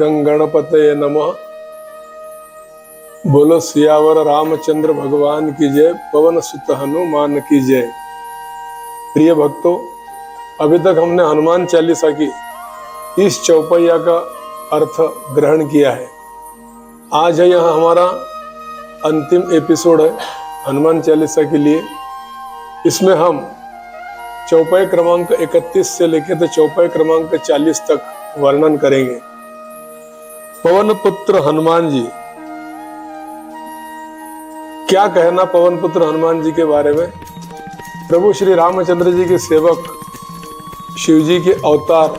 गंगणपतये नमः। बोलो सियावर रामचंद्र भगवान की जय, पवन सुत हनुमान की जय। प्रिय भक्तों, अभी तक हमने हनुमान चालीसा की इस चौपैया का अर्थ ग्रहण किया है। आज है यहाँ हमारा अंतिम एपिसोड है हनुमान चालीसा के लिए। इसमें हम चौपाई क्रमांक 31 से लेकर तो चौपाई क्रमांक 40 तक वर्णन करेंगे। पवन पुत्र हनुमान जी, क्या कहना पवन पुत्र हनुमान जी के बारे में। प्रभु श्री रामचंद्र जी के सेवक, शिव जी के अवतार,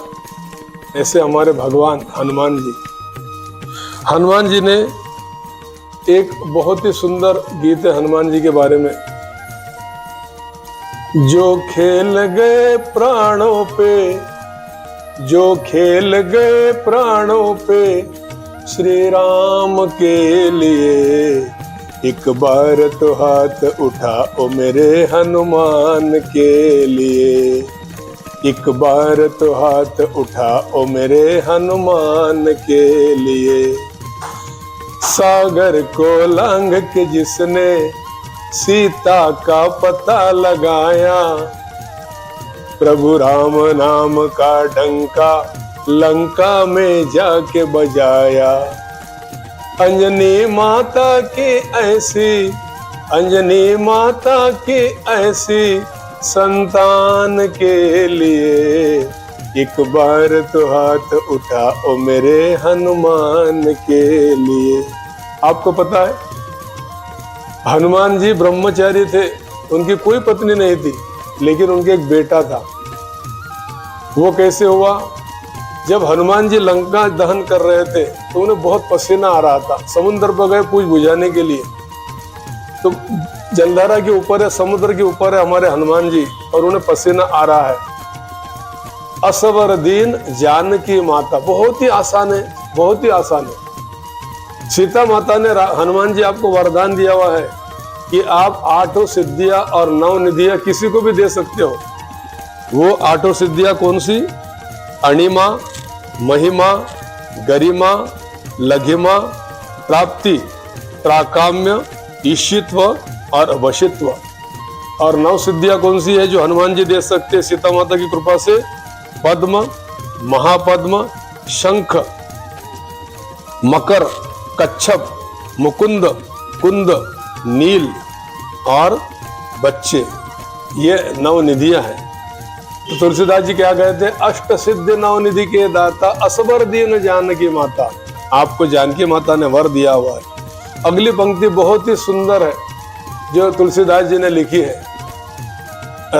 ऐसे हमारे भगवान हनुमान जी। हनुमान जी ने एक बहुत ही सुंदर गीत है हनुमान जी के बारे में। जो खेल गए प्राणों पे, जो खेल गए प्राणों पे श्री राम के लिए, एक बार तो हाथ उठाओ मेरे हनुमान के लिए, एक बार तो हाथ उठाओ मेरे हनुमान के लिए। सागर को लांघ के जिसने सीता का पता लगाया, प्रभु राम नाम का डंका लंका में जाके बजाया। अंजनी माता की ऐसी, अंजनी माता की ऐसी संतान के लिए, एक बार तो हाथ उठाओ मेरे हनुमान के लिए। आपको पता है हनुमान जी ब्रह्मचारी थे, उनकी कोई पत्नी नहीं थी, लेकिन उनके एक बेटा था। वो कैसे हुआ? जब हनुमान जी लंका दहन कर रहे थे तो उन्हें बहुत पसीना आ रहा था। समुद्र पर गए पूछ बुझाने के लिए, तो जलधारा के ऊपर है, समुद्र के ऊपर है हमारे हनुमान जी, और उन्हें पसीना आ रहा है। असबर दीन जानकी माता, बहुत ही आसान है, बहुत ही आसान है। सीता माता ने हनुमान जी आपको वरदान दिया हुआ है कि आप 8 सिद्धियां और 9 निधियां किसी को भी दे सकते हो। वो 8 सिद्धियां कौन सी? अणिमा, महिमा, गरिमा, लघिमा, प्राप्ति, प्राकाम्य, ईशित्व और वशित्व। और 9 सिद्धियां कौन सी है जो हनुमान जी दे सकते हैं सीता माता की कृपा से? पद्म, महापद्म, शंख, मकर, कच्छप, मुकुंद, कुंद, नील और बच्चे। ये 9 निधियां हैं। तो तुलसीदास जी क्या कहते हैं? अष्ट सिद्धि 9 निधि के दाता, असबर दीन जानकी माता। आपको जानकी माता ने वर दिया हुआ है। अगली पंक्ति बहुत ही सुंदर है जो तुलसीदास जी ने लिखी है।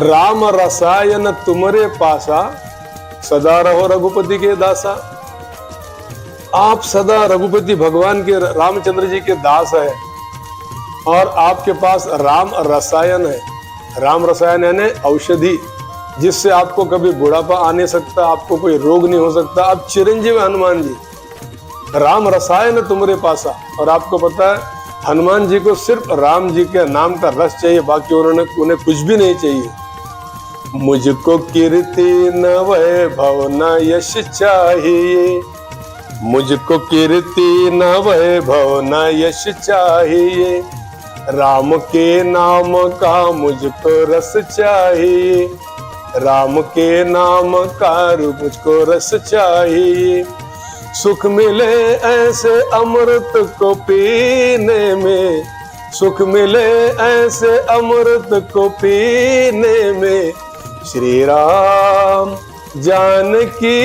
राम रसायन तुमरे पासा, सदा रहो रघुपति के दासा। आप सदा रघुपति भगवान के रामचंद्र जी के दास है, और आपके पास राम रसायन है। राम रसायन यानी औषधि, जिससे आपको कभी बुढ़ापा आ नहीं सकता, आपको कोई रोग नहीं हो सकता। आप चिरंजीव हनुमान जी, राम रसायन तुमरे पासा। और आपको पता है हनुमान जी को सिर्फ राम जी के नाम का रस चाहिए, बाकी उन्हें कुछ भी नहीं चाहिए। मुझको कीर्ति न वैभव न यश चाहिए, मुझको कीर्ति न वैभव न यश चाहिए, राम के नाम का मुझको रस चाहिए, राम के नाम का मुझको रस चाहिए। सुख मिले ऐसे अमृत को पीने में, सुख मिले ऐसे अमृत को पीने में, श्री राम जानकी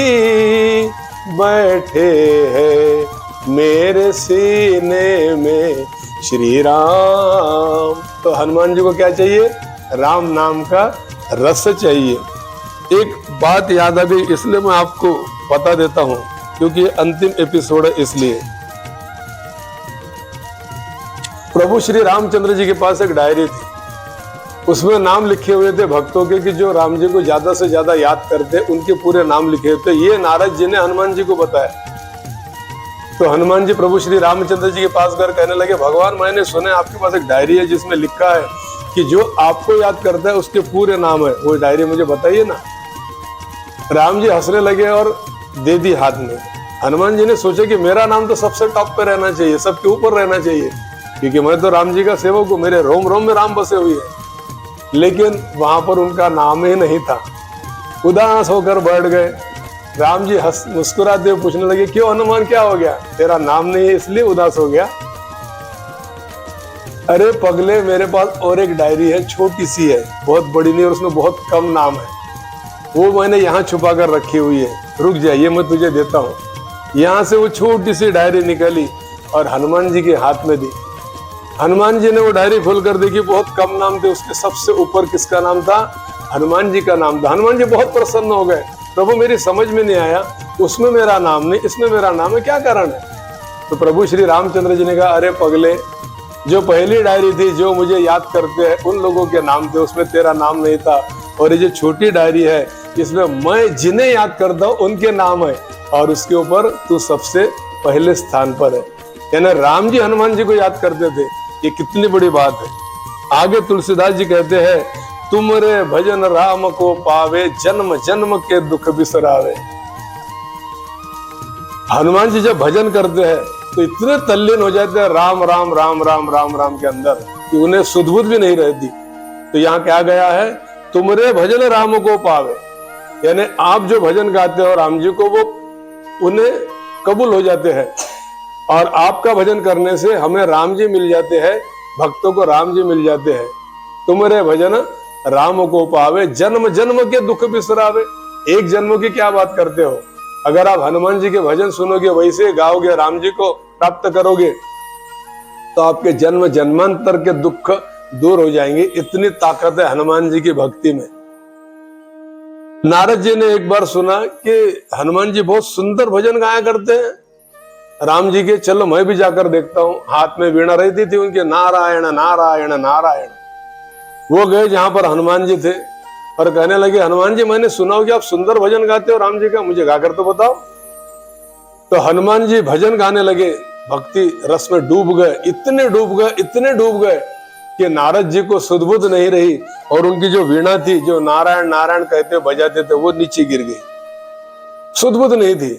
बैठे हैं मेरे सीने में, श्री राम। तो हनुमान जी को क्या चाहिए? राम नाम का रस चाहिए। एक बात याद आ गई, इसलिए मैं आपको बता देता हूं, क्योंकि ये अंतिम एपिसोड है। इसलिए प्रभु श्री रामचंद्र जी के पास एक डायरी थी, उसमें नाम लिखे हुए थे भक्तों के कि जो राम जी को ज्यादा से ज्यादा याद करते, उनके पूरे नाम लिखे थे। ये नारद जी ने हनुमान जी को बताया। तो हनुमान जी प्रभु श्री रामचंद्र जी के पास कर कहने लगे, भगवान मैंने सुना आपके पास एक डायरी है जिसमें लिखा है कि जो आपको याद करता है उसके पूरे नाम है, वो डायरी मुझे बताइए ना। राम जी हंसने लगे और दे दी हाथ में। हनुमान जी ने सोचा कि मेरा नाम तो सबसे टॉप पे रहना चाहिए, सबके ऊपर रहना चाहिए, क्योंकि मैं तो राम जी का सेवक हूँ, मेरे रोम रोम में राम बसे हुए है। लेकिन वहां पर उनका नाम ही नहीं था। उदास होकर बैठ गए। राम जी मुस्कुराते हुए पूछने लगे, क्यों हनुमान, क्या हो गया? तेरा नाम नहीं है इसलिए उदास हो गया? अरे पगले, मेरे पास और एक डायरी है, छोटी सी है, बहुत बड़ी नहीं, और उसमें बहुत कम नाम है। वो मैंने यहाँ छुपा कर रखी हुई है, रुक जाइए मैं तुझे देता हूँ। यहाँ से वो छोटी सी डायरी निकाली और हनुमान जी के हाथ में दी। हनुमान जी ने वो डायरी खोल कर देखी, बहुत कम नाम थे, उसके सबसे ऊपर किसका नाम था? हनुमान जी का नाम था। हनुमान जी बहुत प्रसन्न हो गए, प्रभु मेरी समझ में नहीं आया, उसमें मेरा नाम नहीं, इसमें मेरा नाम है, क्या कारण है? तो प्रभु श्री रामचंद्र जी ने कहा, अरे पगले, जो पहली डायरी थी, जो मुझे याद करते हैं उन लोगों के नाम थे, उसमें तेरा नाम नहीं था। और ये जो छोटी डायरी है, इसमें मैं जिन्हें याद करता हूँ उनके नाम है, और उसके ऊपर तू सबसे पहले स्थान पर है। यानी राम जी हनुमान जी को याद करते थे। ये कितनी बड़ी बात है। आगे तुलसीदास जी कहते हैं, तुमरे भजन राम को पावे, जन्म जन्म के दुख बिसरावे। हनुमान जी जब भजन करते हैं तो इतने तल्लीन हो जाते हैं राम राम राम राम राम राम के अंदर कि उन्हें सुध-बुध भी नहीं रहती। तो यहाँ क्या गया है, तुमरे भजन राम को पावे, यानी आप जो भजन गाते हो राम जी को, वो उन्हें कबूल हो जाते हैं, और आपका भजन करने से हमें राम जी मिल जाते हैं, भक्तों को राम जी मिल जाते हैं। तुमरे भजन राम को पावे, जन्म जन्म के दुख बिसरावे। एक जन्म की क्या बात करते हो? अगर आप हनुमान जी के भजन सुनोगे, वैसे गाओगे, राम जी को प्राप्त करोगे, तो आपके जन्म जन्मांतर के दुख दूर हो जाएंगे। इतनी ताकत है हनुमान जी की भक्ति में। नारद जी ने एक बार सुना कि हनुमान जी बहुत सुंदर भजन गाया करते हैं राम जी के, चलो मैं भी जाकर देखता हूँ। हाथ में वीणा रहती थी उनके, नारायण नारायण नारायण। वो गए जहां पर हनुमान जी थे और कहने लगे, हनुमान जी मैंने सुना हो कि आप सुंदर भजन गाते हो राम जी का, मुझे गाकर तो बताओ। तो हनुमान जी भजन गाने लगे, भक्ति रस में डूब गए, इतने डूब गए कि नारद जी को सुध-बुध नहीं रही, और उनकी जो वीणा थी, जो नारायण नारायण कहते बजाते थे, वो नीचे गिर गई, सुध-बुध नहीं थी।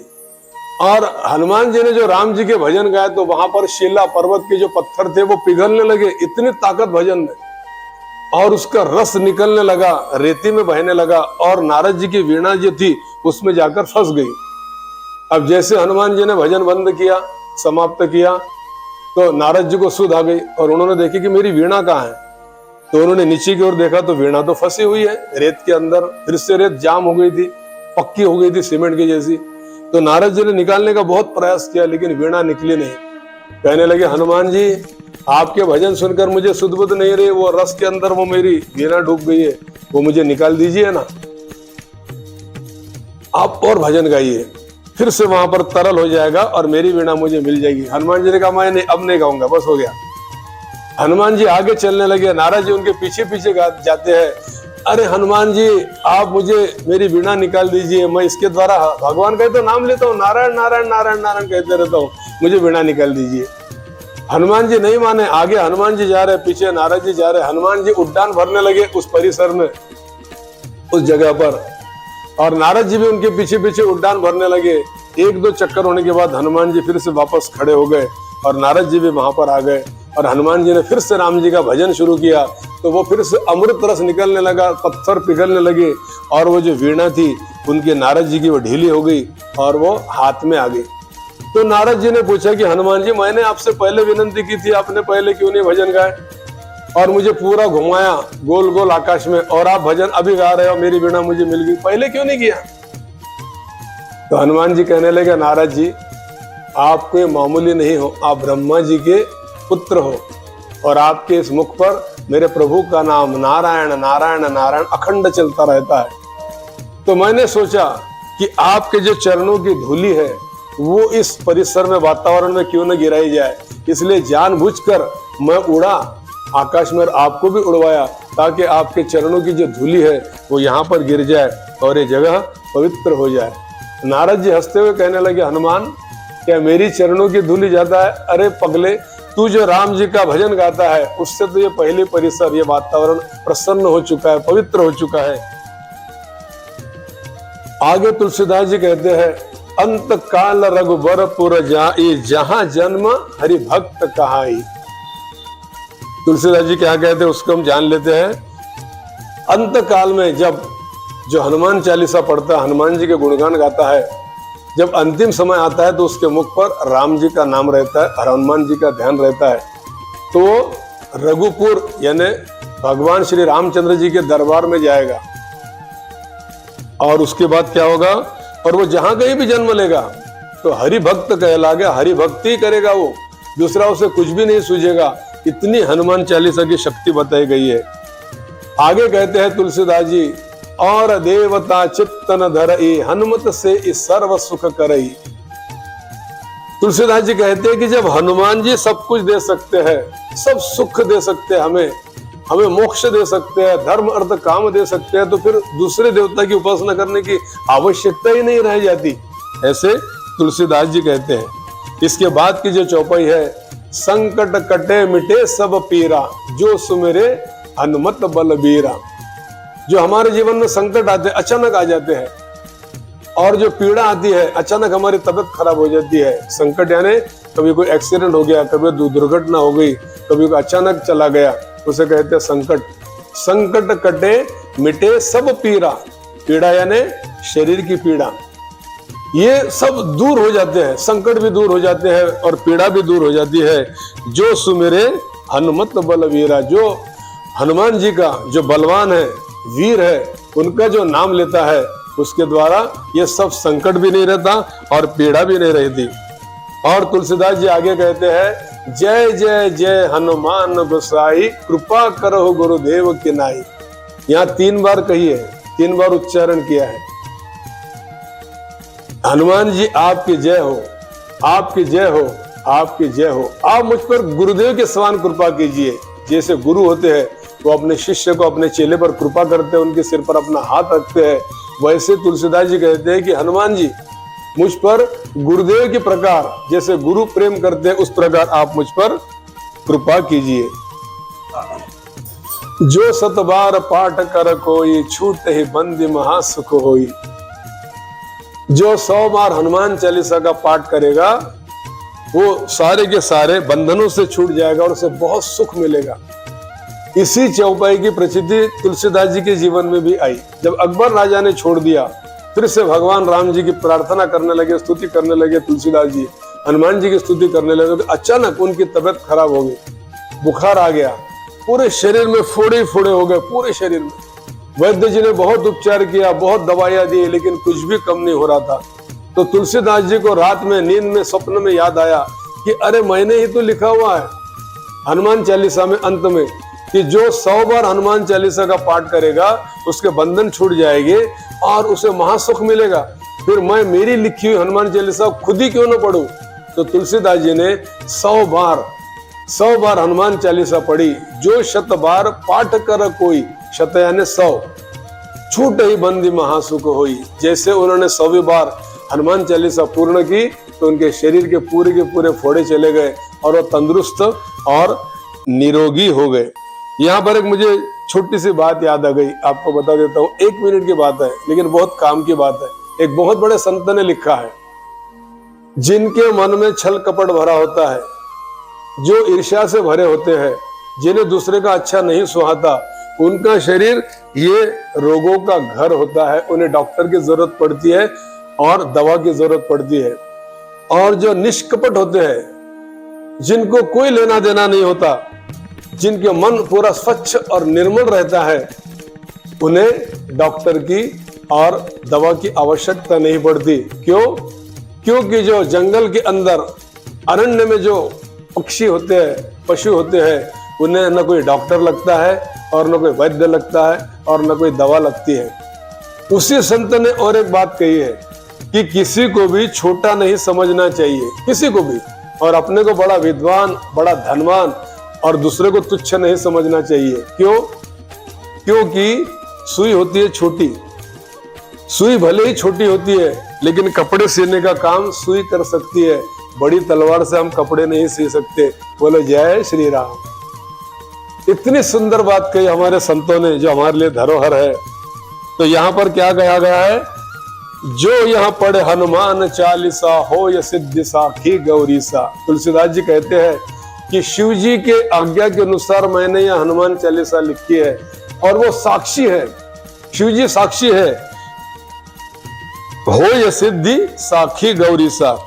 और हनुमान जी ने जो राम जी के भजन गाए, तो वहां पर शिला पर्वत के जो पत्थर थे वो पिघलने लगे, इतनी ताकत भजन में, और उसका रस निकलने लगा, रेती में बहने लगा, और नारद जी की वीणा जो थी उसमें जाकर फंस गई। अब जैसे हनुमान जी ने भजन बंद किया, समाप्त किया, तो नारद जी को सुध आ गई, और उन्होंने देखी कि मेरी वीणा कहाँ है। तो उन्होंने नीचे की ओर देखा तो वीणा तो फंसी हुई है रेत के अंदर, फिर से रेत जाम हो गई थी, पक्की हो गई थी सीमेंट की जैसी। तो नारद जी ने निकालने का बहुत प्रयास किया, लेकिन वीणा निकली नहीं। कहने लगे, हनुमान जी आपके भजन सुनकर मुझे सुध-बुध नहीं रही, वो रस के अंदर वो मेरी वीणा डूब गई है, वो मुझे निकाल दीजिए ना, आप और भजन गाइए, फिर से वहां पर तरल हो जाएगा और मेरी वीणा मुझे मिल जाएगी। हनुमान जी ने कहा, मैं अब नहीं गाऊंगा, बस हो गया। हनुमान जी आगे चलने लगे, नारद जी उनके पीछे पीछे जाते हैं। अरे हनुमान जी, आप मुझे मेरी वीणा निकाल दीजिए, मैं इसके द्वारा भगवान का तो नाम लेता हूँ, नारायण नारायण नारायण नारायण कहते रहता हूँ, मुझे वीणा निकाल दीजिए। हनुमान जी नहीं माने, आगे हनुमान जी जा रहे, पीछे नारद जी जा रहे। हनुमान जी उड्डान भरने लगे उस परिसर में, उस जगह पर, और नारद जी भी उनके पीछे पीछे उड्डान भरने लगे। एक दो चक्कर होने के बाद हनुमान जी फिर से वापस खड़े हो गए, और नारद जी भी वहां पर आ गए, और हनुमान जी ने फिर से राम जी का भजन शुरू किया। तो वो फिर से अमृत रस निकलने लगा, पत्थर पिघलने लगे, और वो जो वीणा थी उनके नारद जी की वो ढीली हो गई और वो हाथ में आ गई। तो नारद जी ने पूछा कि हनुमान जी, मैंने आपसे पहले विनंती की थी, आपने पहले क्यों नहीं भजन गाए, और मुझे पूरा घुमाया गोल गोल आकाश में, और आप भजन अभी गा रहे हो, मेरी वीणा मुझे मिल गई, पहले क्यों नहीं किया? तो हनुमान जी कहने लगे, नारद जी आप कोई मामूली नहीं हो, आप ब्रह्मा जी के पुत्र हो, और आपके इस मुख पर मेरे प्रभु का नाम नारायण नारायण नारायण अखंड चलता रहता है। तो मैंने सोचा कि आपके जो चरणों की धूली है वो इस परिसर में, वातावरण में क्यों न गिराई जाए, इसलिए जानबूझकर मैं उड़ा आकाश में, आपको भी उड़वाया, ताकि आपके चरणों की जो धूली है वो यहाँ पर गिर जाए और ये जगह पवित्र हो जाए। नारद जी हंसते हुए कहने लगे, हनुमान क्या मेरी चरणों की धूली जाता है? अरे पगले, तू जो राम जी का भजन गाता है उससे तो ये पहले परिसर, ये वातावरण प्रसन्न हो चुका है, पवित्र हो चुका है। आगे तुलसीदास जी कहते हैं, अंत काल रघुबरपुर जाई, जहां जन्म हरि भक्त कहाई। तुलसीदास जी क्या कहते हैं उसको हम जान लेते हैं। अंत काल में जब जो हनुमान चालीसा पढ़ता है, हनुमान जी के गुणगान गाता है, जब अंतिम समय आता है तो उसके मुख पर राम जी का नाम रहता है और हनुमान जी का ध्यान रहता है, तो वो रघुपुर यानी भगवान श्री रामचंद्र जी के दरबार में जाएगा। और उसके बाद क्या होगा, और वो जहां कहीं भी जन्म लेगा तो हरि भक्त कहलाएगा, हरि भक्ति करेगा, वो दूसरा उसे कुछ भी नहीं सूझेगा। इतनी हनुमान चालीसा की शक्ति बताई गई है। आगे कहते हैं तुलसीदास जी, और देवता चित्तन धरई, हनुमत से इस सर्व सुख करई। तुलसीदास जी कहते हैं कि जब हनुमान जी सब कुछ दे सकते हैं, सब सुख दे सकते हैं, हमें मोक्ष दे सकते हैं, धर्म अर्थ काम दे सकते हैं, तो फिर दूसरे देवता की उपासना करने की आवश्यकता ही नहीं रह जाती। ऐसे तुलसीदास जी कहते हैं। इसके बाद की जो चौपाई है, संकट कटे मिटे सब पीरा, जो सुमेरे हनुमत बलबीरा। जो हमारे जीवन में संकट आते अचानक आ जाते हैं, और जो पीड़ा आती है अचानक हमारी तबीयत खराब हो जाती है। संकट यानी कभी कोई एक्सीडेंट हो गया, कभी दुर्घटना हो गई, कभी कोई अचानक चला गया, उसे कहते हैं संकट। संकट कटे मिटे सब पीरा, पीड़ा यानी शरीर की पीड़ा, ये सब दूर हो जाते हैं, संकट भी दूर हो जाते हैं और पीड़ा भी दूर हो जाती है। जो सुमेरे हनुमत बलवीरा, जो हनुमान जी का जो बलवान है, वीर है, उनका जो नाम लेता है, उसके द्वारा ये सब संकट भी नहीं रहता और पीड़ा भी नहीं रहती। और तुलसीदास जी आगे कहते हैं, जय जय जय हनुमान गोसाई, कृपा करो गुरुदेव की नाई। यहाँ 3 बार कही है, 3 बार उच्चारण किया है। हनुमान जी आपकी जय हो, आपकी जय हो, आपकी जय हो। आप मुझ पर गुरुदेव के समान कृपा कीजिए। जैसे गुरु होते हैं वो अपने शिष्य को, अपने चेले पर कृपा करते हैं, उनके सिर पर अपना हाथ रखते हैं, वैसे तुलसीदास जी कहते हैं कि हनुमान जी मुझ पर गुरुदेव के प्रकार, जैसे गुरु प्रेम करते हैं उस प्रकार आप मुझ पर कृपा कीजिए। जो 7 बार पाठ कर कोई, छूट ही बंदी महासुख होई। जो 100 बार हनुमान चालीसा का पाठ करेगा वो सारे के सारे बंधनों से छूट जाएगा और उसे बहुत सुख मिलेगा। इसी चौपाई की प्रसिद्धि तुलसीदास जी के जीवन में भी आई। जब अकबर राजा ने छोड़ दिया, फिर से भगवान राम जी की प्रार्थना करने लगे, स्तुति करने लगे तुलसीदास जी, हनुमान जी की स्तुति करने लगे, तो अचानक उनकी तबीयत खराब हो गई, बुखार आ गया, पूरे शरीर में फोड़े फोड़े हो गए, पूरे शरीर में। वैद्य जी ने बहुत उपचार किया, बहुत दवाइयां दी, लेकिन कुछ भी कम नहीं हो रहा था। तो तुलसीदास जी को रात में नींद में स्वप्न में याद आया कि अरे मैंने ही तो लिखा हुआ है हनुमान चालीसा में अंत में कि जो 100 बार हनुमान चालीसा का पाठ करेगा उसके बंधन छूट जाएंगे और उसे महासुख मिलेगा। फिर मैं मेरी लिखी हुई हनुमान चालीसा खुद ही क्यों न पढ़ूं। तो तुलसीदास जी ने 100 बार हनुमान चालीसा पढ़ी। जो 100 बार पाठ कर कोई, 100 यानी 100, छूट ही बंदी महासुख होई। जैसे उन्होंने 100वीं बार हनुमान चालीसा पूर्ण की तो उनके शरीर के पूरे फोड़े चले गए और वो तंदुरुस्त और निरोगी हो गए। यहाँ पर एक मुझे छोटी सी बात याद आ गई, आपको बता देता हूँ। 1 मिनट की बात है लेकिन बहुत काम की बात है। एक बहुत बड़े संत ने लिखा है, जिनके मन में छल कपट भरा होता है, जो ईर्ष्या से भरे होते हैं, जिन्हें दूसरे का अच्छा नहीं सुहाता, उनका शरीर ये रोगों का घर होता है। उन्हें डॉक्टर की जरूरत पड़ती है और दवा की जरूरत पड़ती है। और जो निष्कपट होते हैं, जिनको कोई लेना देना नहीं होता, जिनके मन पूरा स्वच्छ और निर्मल रहता है, उन्हें डॉक्टर की और दवा की आवश्यकता नहीं पड़ती। क्यों? क्योंकि जो जंगल के अंदर अरण्य में जो पक्षी होते हैं, पशु होते हैं, उन्हें न कोई डॉक्टर लगता है और न कोई वैद्य लगता है और न कोई दवा लगती है। उसी संत ने और एक बात कही है कि किसी को भी छोटा नहीं समझना चाहिए, किसी को भी, और अपने को बड़ा विद्वान, बड़ा धनवान और दूसरे को तुच्छ नहीं समझना चाहिए। क्यों? क्योंकि सुई होती है छोटी, सुई भले ही छोटी होती है लेकिन कपड़े सीने का काम सुई कर सकती है। बड़ी तलवार से हम कपड़े नहीं सी सकते। बोलो जय श्री राम। इतनी सुंदर बात कही हमारे संतों ने, जो हमारे लिए धरोहर है। तो यहाँ पर क्या कहा गया है जो यहाँ पढ़े हनुमान चालीसा हो या सिद्धि साखी गौरीसा। तुलसीदास जी कहते हैं कि शिव जी के आज्ञा के अनुसार मैंने यह हनुमान चालीसा लिखी है और वो साक्षी है, शिव जी साक्षी है। हो या सिद्धि साखी गौरीसा,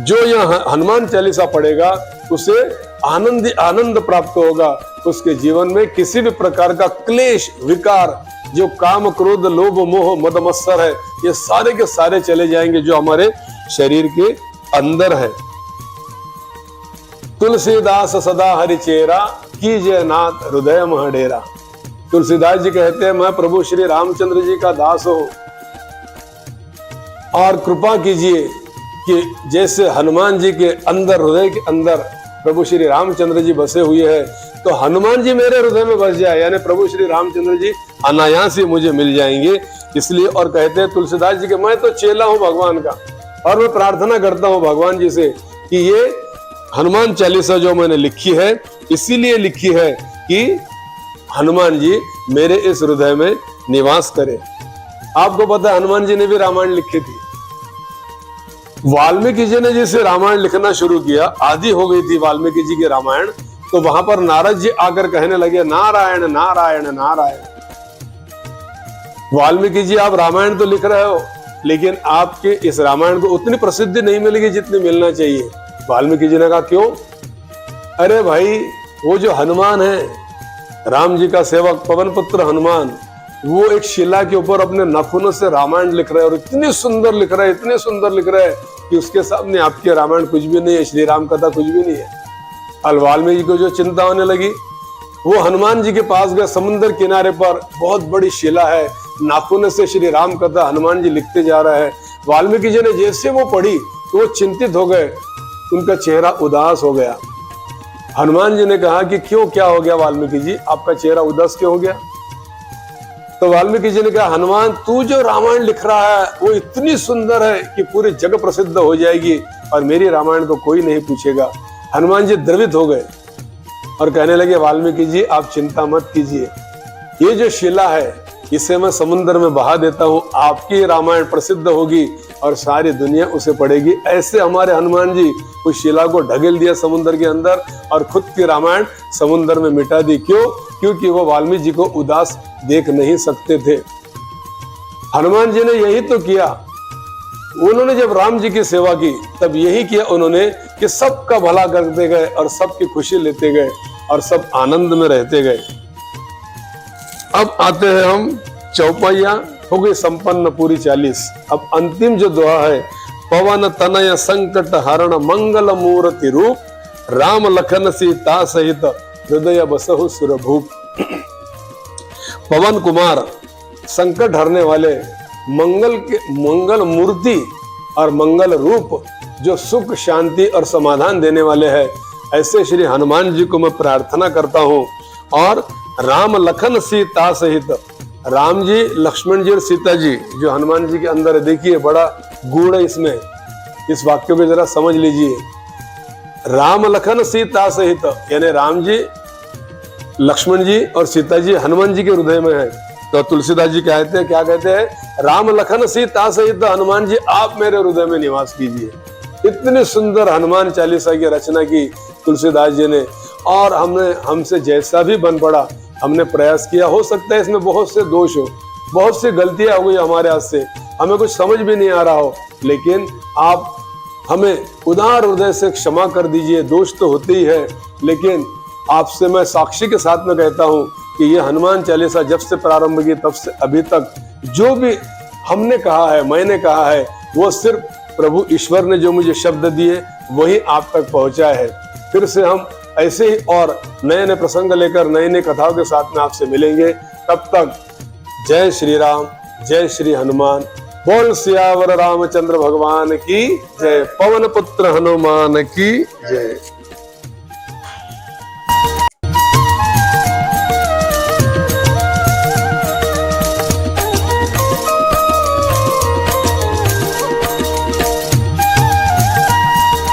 जो यह हनुमान चालीसा पढ़ेगा उसे आनंद प्राप्त होगा। उसके जीवन में किसी भी प्रकार का क्लेश विकार, जो काम क्रोध लोभ मोह मद मत्सर है, ये सारे के सारे चले जाएंगे जो हमारे शरीर के अंदर है। तुलसीदास सदा हरि चेरा, कीजय नाथ हृदय मह डेरा। तुलसीदास जी कहते हैं मैं प्रभु श्री रामचंद्र जी का दास हूं और कृपा कीजिए कि जैसे हनुमान जी के अंदर, हृदय के अंदर प्रभु श्री रामचंद्र जी बसे हुए हैं, तो हनुमान जी मेरे हृदय में बस जाए, यानी प्रभु श्री रामचंद्र जी अनायास ही मुझे मिल जाएंगे। इसलिए और कहते हैं तुलसीदास जी के मैं तो चेला हूं भगवान का और मैं प्रार्थना करता हूं भगवान जी से कि ये हनुमान चालीसा जो मैंने लिखी है, इसीलिए लिखी है कि हनुमान जी मेरे इस हृदय में निवास करे। आपको पता है हनुमान जी ने भी रामायण लिखी थी। वाल्मीकि जी ने जैसे रामायण लिखना शुरू किया, आदि हो गई थी वाल्मीकि जी की रामायण, तो वहां पर नारद जी आकर कहने लगे नारायण नारायण नारायण। वाल्मीकि जी आप रामायण तो लिख रहे हो, लेकिन आपके इस रामायण को उतनी प्रसिद्धि नहीं मिलेगी जितनी मिलना चाहिए। वाल्मीकि जी ने कहा क्यों? अरे भाई वो जो हनुमान है, राम जी का सेवक पवन पुत्र हनुमान, वो एक शिला के ऊपर अपने नाखूनों से रामायण लिख रहे हैं और इतनी सुंदर लिख रहे हैं, इतने सुंदर लिख रहे हैं कि उसके सामने आपके रामायण कुछ भी नहीं है, श्री राम कथा कुछ भी नहीं है। अल वाल्मीकि को जो चिंता होने लगी, वो हनुमान जी के पास गए। समुद्र किनारे पर बहुत बड़ी शिला है, नाखून से श्री राम कथा हनुमान जी लिखते जा रहे हैं। वाल्मीकि जी ने जैसे वो पढ़ी तो वो चिंतित हो गए, उनका चेहरा उदास हो गया। हनुमान जी ने कहा कि क्यों, क्या हो गया वाल्मीकि जी, आपका चेहरा उदास क्यों हो गया? तो वाल्मीकि जी ने कहा हनुमान तू जो रामायण लिख रहा है वो इतनी सुंदर है कि पूरे जग प्रसिद्ध हो जाएगी और मेरी रामायण को कोई नहीं पूछेगा। हनुमान जी द्रवित हो गए और कहने लगे वाल्मीकि जी आप चिंता मत कीजिए, ये जो शिला है इसे मैं समुद्र में बहा देता हूँ, आपकी रामायण प्रसिद्ध होगी और सारी दुनिया उसे पढ़ेगी। ऐसे हमारे हनुमान जी उस शिला को ढकेल दिया समुद्र के अंदर और खुद की रामायण समुद्र में मिटा दी। क्यों? क्योंकि वो वाल्मीकि जी को उदास देख नहीं सकते थे। हनुमान जी ने यही तो किया, उन्होंने जब राम जी की सेवा की तब यही किया उन्होंने कि सबका भला करते गए और सबकी खुशी लेते गए और सब आनंद में रहते गए। अब आते हैं हम चौपाइया, हो गई संपन्न पूरी 40। अब अंतिम जो दुआ है, पवन तनय संकट हरण मंगल मूर्ति रूप, राम लखन सीता सहित हृदय बसहु सुरभूप। पवन कुमार, संकट हरने वाले, मंगल मूर्ति और मंगल रूप, जो सुख शांति और समाधान देने वाले हैं, ऐसे श्री हनुमान जी को मैं प्रार्थना करता हूँ। और राम लखन सीता सहित, राम जी लक्ष्मण जी और सीता जी जो हनुमान जी के अंदर है, देखिए बड़ा गूढ़ है इसमें, इस वाक्य को जरा समझ लीजिए। राम लखन सीता सहित यानी राम जी, लक्ष्मण जी और सीता जी हनुमान जी के हृदय में है। तो तुलसीदास जी कहते हैं, क्या कहते हैं? राम लखन सीता सहित हनुमान जी आप मेरे हृदय में निवास कीजिए। इतनी सुंदर हनुमान चालीसा की रचना की तुलसीदास जी ने, और हमसे जैसा भी बन पड़ा हमने प्रयास किया। हो सकता है इसमें बहुत से दोष हो, बहुत सी गलतियां हो गई हमारे हाथ से, हमें कुछ समझ भी नहीं आ रहा हो, लेकिन आप हमें उदार हृदय से क्षमा कर दीजिए। दोष तो होते ही है, लेकिन आपसे मैं साक्षी के साथ में कहता हूं कि ये हनुमान चालीसा जब से प्रारंभ की तब से अभी तक जो भी हमने कहा है, मैंने कहा है, वो सिर्फ प्रभु ईश्वर ने जो मुझे शब्द दिए वही आप तक पहुंचा है। फिर से हम ऐसे ही और नए नए प्रसंग लेकर नई नई कथाओं के साथ में आपसे मिलेंगे। तब तक जय श्री राम, जय श्री हनुमान। बोल सियावर रामचंद्र भगवान की जय, पवन पुत्र हनुमान की जय।